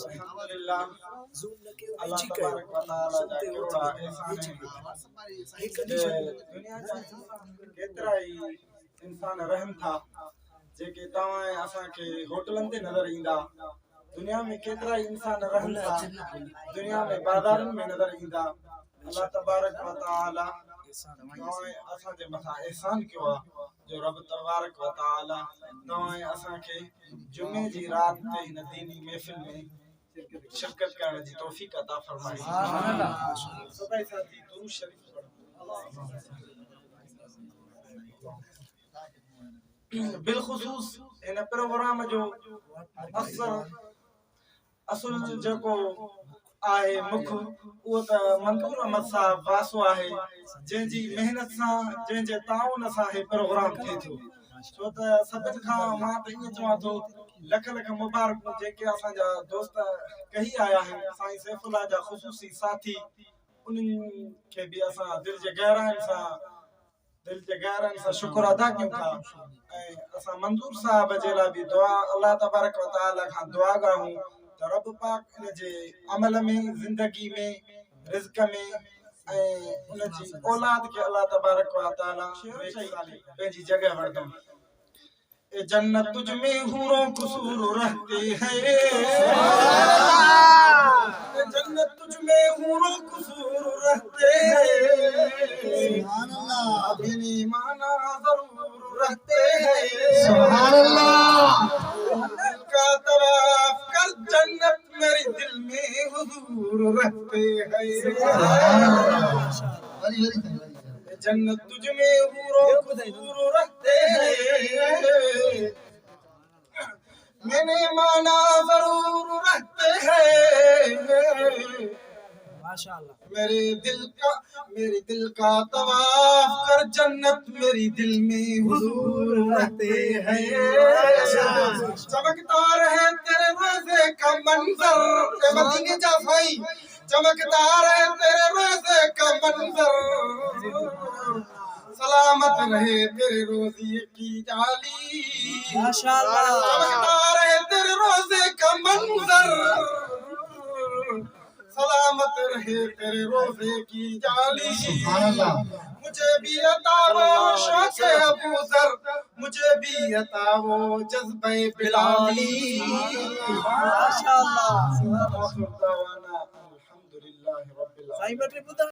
الحمدللہ اللہ تبارک و تعالی جا کیوڑا احسان ہے دنیا جا کیترا ہی انسان رحم تھا جيڪي توهان اسان کي هوٽلن تي نظر ايندا دنيا ۾ ڪيترا ئي انسان رحم ٿا دنيا ۾ بازارن ۾ نظر ايندا الله تبارک و تعالی اسان جي مٿان احسان ڪيو آهي جو رب تبارک و تعالی توهان اسان کي جمعي جي رات تي هن ديني محفل ۾ شرکت کرڻ جي توفيق عطا فرمائي سبحان الله سبھائی ساتھی درود شریف پڑھو بالخصوص ان پروگرام جو اصل جيڪو آهي مک उहो त मंजूर अहमद साहब वासो आहे जंहिंजी महिनत सां जंहिंजे ताउन सां हे प्रोग्राम थिए थो छो त सभिनि खां मां त ईअं चवां थो लख लख मुबारकूं जेके असांजा दोस्त कही आया आहिनि साईं सैफुल्लाह जा ख़ुसूसी साथी उन्हनि खे बि असां दिलि जे गहराइनि सां शुक्र अदा कयूं था ऐं असां मंजूर साहब जे लाइ बि दुआ अल्लाह तबारक व तआला खां दुआ घुरूं त रब पाक इन जे अमल में ज़िंदगी में रिज़्क में ऐं उन जी औलाद खे अल्लाह तबारक व तआला पंहिंजी जगह वठंदो ए जन्नत तुझ में हूरों कसूर रहते हैं जन्नत तुझ में हूरों कसूर रहते हैं सुभान अल्लाह बिनी माना जरूर रहते हैं सुभान अल्लाह का तवाफ कर जन्नत मेरे दिल में हुजूर रहते हैं सुभान अल्लाह जन्नत तुझ में हूरों कसूर रहते हैं मैंने माना जरूर रहते हैं माशाअल्लाह मेरे दिल का तवाफ कर जन्नत मेरी दिल में हुजूर रहते हैं चमकता रहे तेरे रोज़े का मंजर मदीने जा भाई चमकता रहे तेरे रोज़े का मंजर सलामत रहे तेरे रोज़े की जाली माशाअल्लाह चमकता रहे तेरे रोज़े का मंजर सलामत रहे तेरे रोज़े की जाली सुभान अल्लाह मुझे भी अता वो शौक़ अबू ज़र मुझे भी अता वो जज्बे बिलाली माशाअल्लाह अल्हम्दुलिल्लाह रब्बिल आलमीन